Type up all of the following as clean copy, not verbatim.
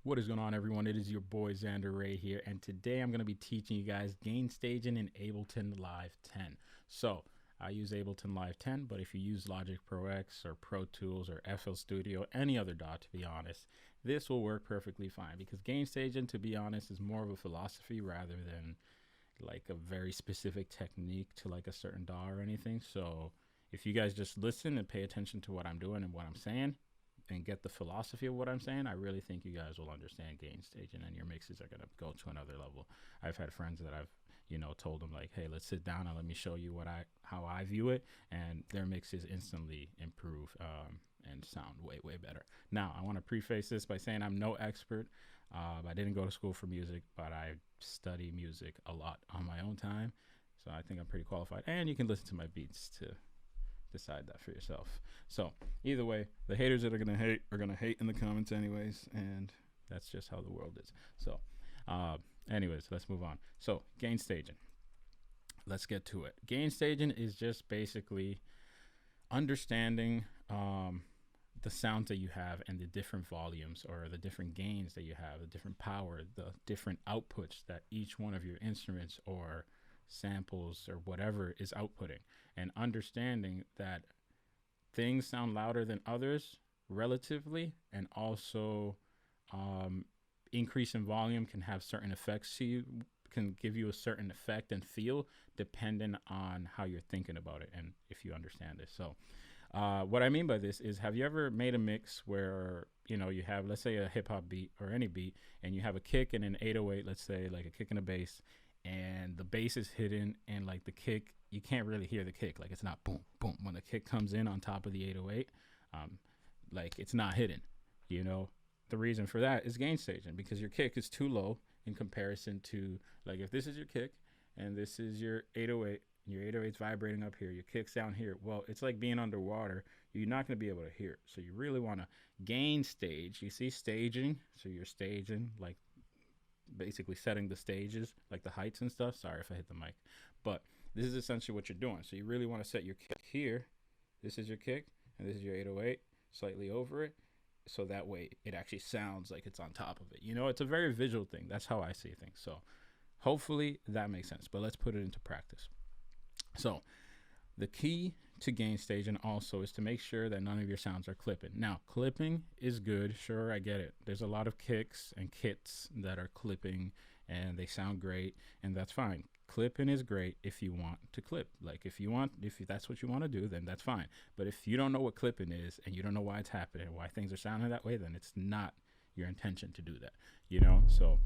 What is going on, everyone? It is your boy Xander Rey here, and today I'm going to be teaching you guys gain staging in Ableton Live 10. So I use Ableton Live 10, but if you use Logic Pro X or Pro Tools or FL Studio, any other DAW, to be honest, this will work perfectly fine because gain staging, to be honest, is more of a philosophy rather than like a very specific technique to like a certain DAW or anything. So if you guys just listen and pay attention to what I'm doing and what I'm saying, and get the philosophy of what I'm saying, I really think you guys will understand gain staging and your mixes are going to go to another level. I've had friends that I've, told them like, hey, let's sit down and let me show you how I view it. And their mixes instantly improve and sound way, way better. Now, I want to preface this by saying I'm no expert. I didn't go to school for music, but I study music a lot on my own time. So I think I'm pretty qualified. And you can listen to my beats to decide that for yourself. So either way, the haters that are gonna hate in the comments anyways, and that's just how the world is. So anyways, let's move on. So gain staging, let's get to it. Gain staging is just basically understanding the sounds that you have and the different volumes or the different gains that you have, the different power, the different outputs that each one of your instruments or samples or whatever is outputting, and understanding that things sound louder than others relatively, and also increase in volume can have certain effects to you, can give you a certain effect and feel depending on how you're thinking about it and if you understand this. So what I mean by this is, have you ever made a mix where you have, let's say, a hip-hop beat or any beat, and you have a kick and an 808, let's say like a kick and a bass, and the bass is hidden, and like the kick, you can't really hear the kick, like it's not boom boom when the kick comes in on top of the 808, like it's not hidden. The reason for that is gain staging, because your kick is too low in comparison to, like, if this is your kick and this is your 808, your 808's vibrating up here, your kick's down here, well, it's like being underwater. You're not going to be able to hear it. So you really want to gain stage. You see staging, so you're staging, like basically setting the stages, like the heights and stuff. Sorry if I hit the mic, but this is essentially what you're doing. So you really want to set your kick here. This is your kick, and this is your 808, slightly over it, so that way it actually sounds like it's on top of it. It's a very visual thing. That's how I see things. So hopefully that makes sense, but let's put it into practice. So the key to gain staging also is to make sure that none of your sounds are clipping. Now, clipping is good. Sure, I get it. There's a lot of kicks and kits that are clipping and they sound great, and that's fine. Clipping is great if you want to clip. Like if that's what you want to do, then that's fine. But if you don't know what clipping is and you don't know why it's happening, why things are sounding that way, then it's not your intention to do that. So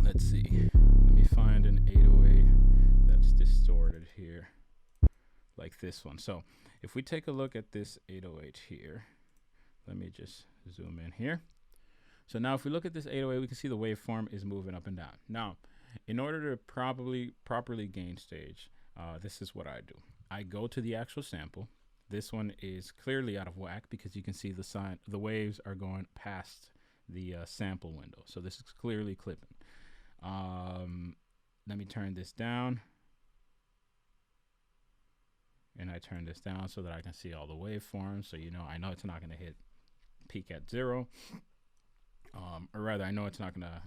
let's see. Let me find an 808 that's distorted here, like this one. So if we take a look at this 808 here, let me just zoom in here. So now if we look at this 808, we can see the waveform is moving up and down. Now, in order to properly gain stage, this is what I do. I go to the actual sample. This one is clearly out of whack because you can see the waves are going past the sample window. So this is clearly clipping. Let me turn this down. And I turn this down so that I can see all the waveforms. So I know it's not going to hit peak at 0. Or rather, I know it's not going to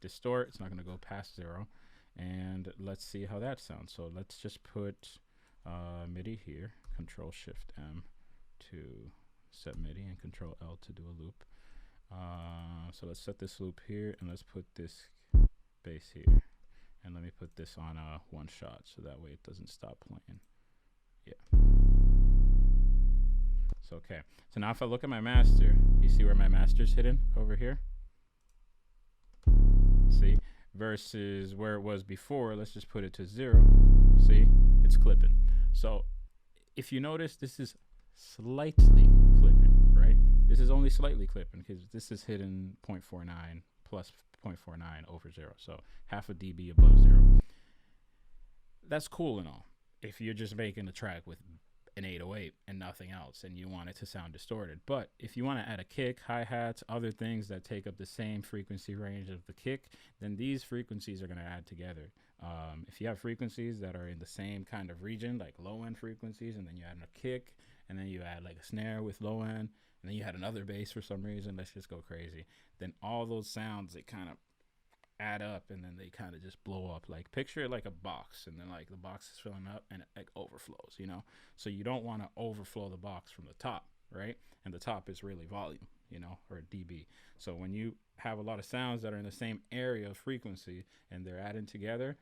distort. It's not going to go past 0. And let's see how that sounds. So let's just put MIDI here. Control Shift M to set MIDI and Control L to do a loop. So let's set this loop here, and let's put this bass here. And let me put this on a one shot so that way it doesn't stop playing. Yeah. So okay. So now if I look at my master, you see where my master's hidden over here? See? Versus where it was before, let's just put it to 0. See? It's clipping. So if you notice, this is slightly clipping, right? This is only slightly clipping because this is hidden 0.49 plus 0.49 over 0. So half a dB above 0. That's cool and all if you're just making a track with an 808 and nothing else and you want it to sound distorted. But if you want to add a kick, hi-hats, other things that take up the same frequency range of the kick, then these frequencies are going to add together. If you have frequencies that are in the same kind of region, like low end frequencies, and then you add a kick, and then you add like a snare with low end, and then you had another bass for some reason. Let's just go crazy. Then all those sounds, they kind of add up, and then they kind of just blow up. Like, picture it like a box, and then like the box is filling up and it like overflows, you know? So you don't want to overflow the box from the top, right? And the top is really volume, you know, or dB. So when you have a lot of sounds that are in the same area of frequency and they're adding together,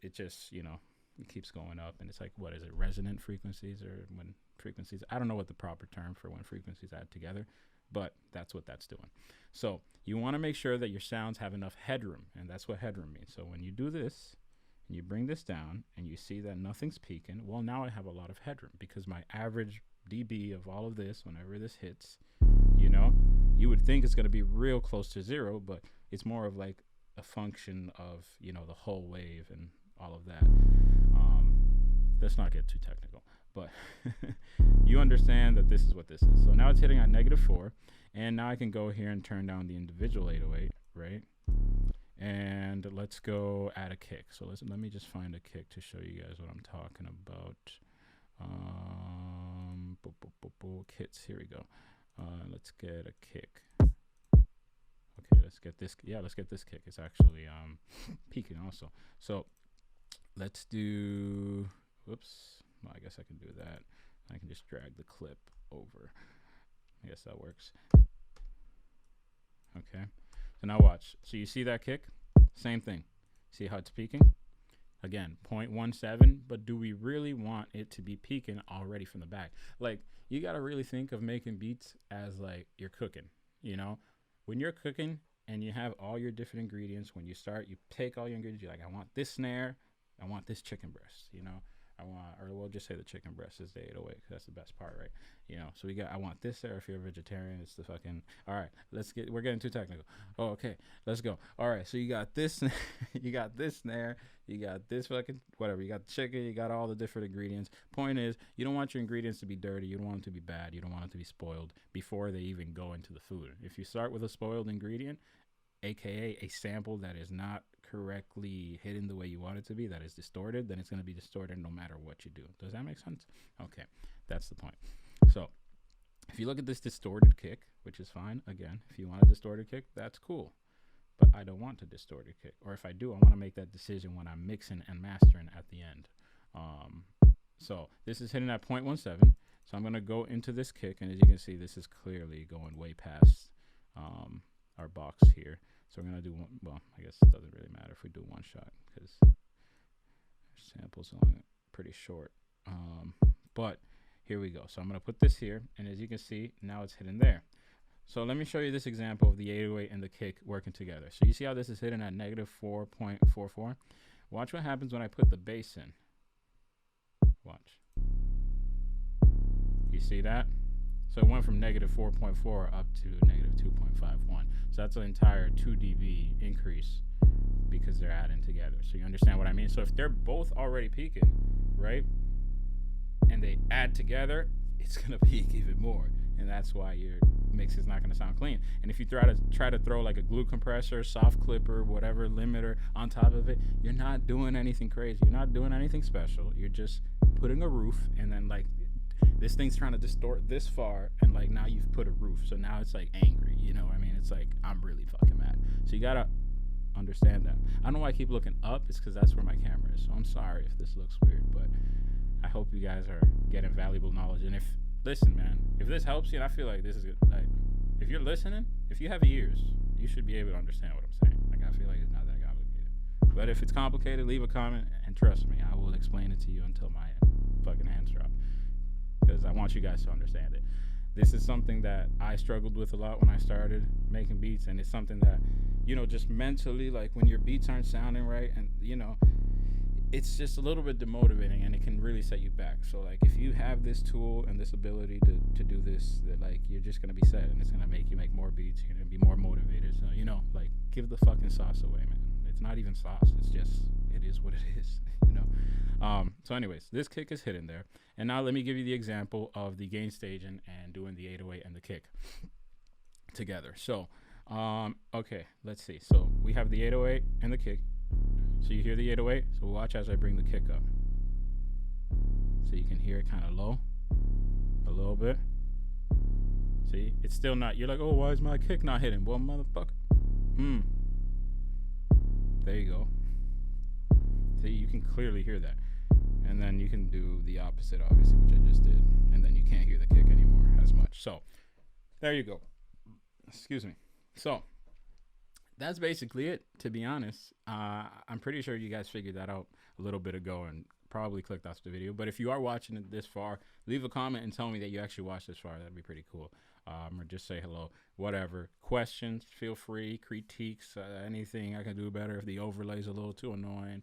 it just, you know, it keeps going up. And it's like, what is it, resonant frequencies, or when frequencies, I don't know what the proper term for when frequencies add together, but that's what that's doing. So you want to make sure that your sounds have enough headroom, and that's what headroom means. So when you do this and you bring this down and you see that nothing's peaking, well, now I have a lot of headroom, because my average dB of all of this, whenever this hits, you know, you would think it's going to be real close to zero, but it's more of like a function of, you know, the whole wave and all of that. Let's not get too technical, but you understand that this is what this is. So now it's hitting at -4, and now I can go here and turn down the individual 808, right? And let's go add a kick. So let me just find a kick to show you guys what I'm talking about. Kits, here we go. Let's get a kick. Okay, let's get this. Yeah, let's get this kick. It's actually peaking also. So let's do, whoops, well, I guess I can do that. I can just drag the clip over. I guess that works. Okay, so now watch. So you see that kick? Same thing. See how it's peaking? Again, 0.17, but do we really want it to be peaking already from the back? Like, you got to really think of making beats as like you're cooking, you know? When you're cooking and you have all your different ingredients, when you start, you take all your ingredients, you're like, I want this snare, I want this chicken breast, you know? I want, or we'll just say the chicken breast is the 808, because that's the best part, right? You know, so we got, I want this there. If you're a vegetarian, it's the fucking, all right, we're getting too technical. Oh, okay, let's go. All right, so you got this, you got this snare, you got this fucking, whatever, you got the chicken, you got all the different ingredients. Point is, you don't want your ingredients to be dirty, you don't want them to be bad, you don't want them to be spoiled before they even go into the food. If you start with a spoiled ingredient, AKA a sample that is not correctly hidden the way you want it to be, that is distorted, then it's going to be distorted no matter what you do. Does that make sense? Okay, that's the point. So if you look at this distorted kick, which is fine, again, if you want a distorted kick, that's cool, but I don't want a distorted kick. Or if I do, I want to make that decision when I'm mixing and mastering at the end. So this is hitting at 0.17, so I'm going to go into this kick, and as you can see, this is clearly going way past our box here. So we're going to do one, well, I guess it doesn't really matter if we do one shot, because sample's only pretty short. But here we go. So I'm going to put this here, and as you can see, now it's hitting there. So let me show you this example of the 808 and the kick working together. So you see how this is hitting at -4.44? Watch what happens when I put the bass in. Watch. You see that? So it went from -4.4 up to -2.51. So that's an entire 2 dB increase because they're adding together. So you understand what I mean? So if they're both already peaking, right, and they add together, it's going to peak even more. And that's why your mix is not going to sound clean. And if you try to throw like a glue compressor, soft clipper, whatever limiter on top of it, you're not doing anything crazy. You're not doing anything special. You're just putting a roof, and then like this thing's trying to distort this far, and like now you've put a roof, so now it's like angry, you know what I mean? It's like, I'm really fucking mad. So you gotta understand that. I don't know why I keep looking up, it's because that's where my camera is. So I'm sorry if this looks weird, but I hope you guys are getting valuable knowledge. And if, listen man, if this helps you, and I feel like this is good, like, if you're listening, if you have ears, you should be able to understand what I'm saying. Like, I feel like it's not that complicated. But if it's complicated, leave a comment, and trust me, I will explain it to you until my fucking hands drop, because I want you guys to understand it. This is something that I struggled with a lot when I started making beats, and it's something that, you know, just mentally, like when your beats aren't sounding right, and you know, it's just a little bit demotivating, and it can really set you back. So like, if you have this tool and this ability to do this, that like, you're just gonna be set, and it's gonna make you make more beats, you're gonna be more motivated. So, you know, like, give the fucking sauce away, man. It's not even sauce, it's just, it is what it is, you know. So anyways, this kick is hitting there. And now let me give you the example of the gain staging and doing the 808 and the kick together. So, okay, let's see. So we have the 808 and the kick. So you hear the 808. So watch as I bring the kick up. So you can hear it kind of low, a little bit. See, it's still not. You're like, oh, why is my kick not hitting? Well, motherfucker. There you go. See, you can clearly hear that. And then you can do the opposite, obviously, which I just did. And then you can't hear the kick anymore as much. So, there you go. Excuse me. So, that's basically it, to be honest. I'm pretty sure you guys figured that out a little bit ago and probably clicked off the video. But if you are watching it this far, leave a comment and tell me that you actually watched this far. That'd be pretty cool. Or just say hello, whatever. Questions, feel free. Critiques, anything I can do better. If the overlay's a little too annoying,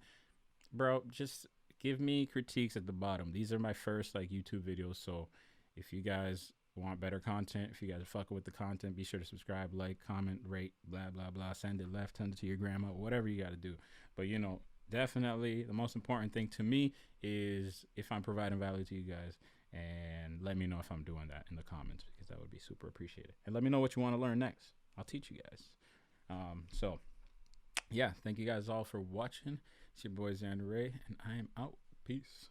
bro, just give me critiques at the bottom. These are my first like YouTube videos, so if you guys want better content, if you guys are fucking with the content, be sure to subscribe, like, comment, rate, blah blah blah, send it left, send it to your grandma, whatever you got to do. But you know, definitely the most important thing to me is if I'm providing value to you guys, and let me know if I'm doing that in the comments, because that would be super appreciated. And let me know what you want to learn next. I'll teach you guys. So yeah, thank you guys all for watching. It's your boy Xander Rey, and I am out. Peace.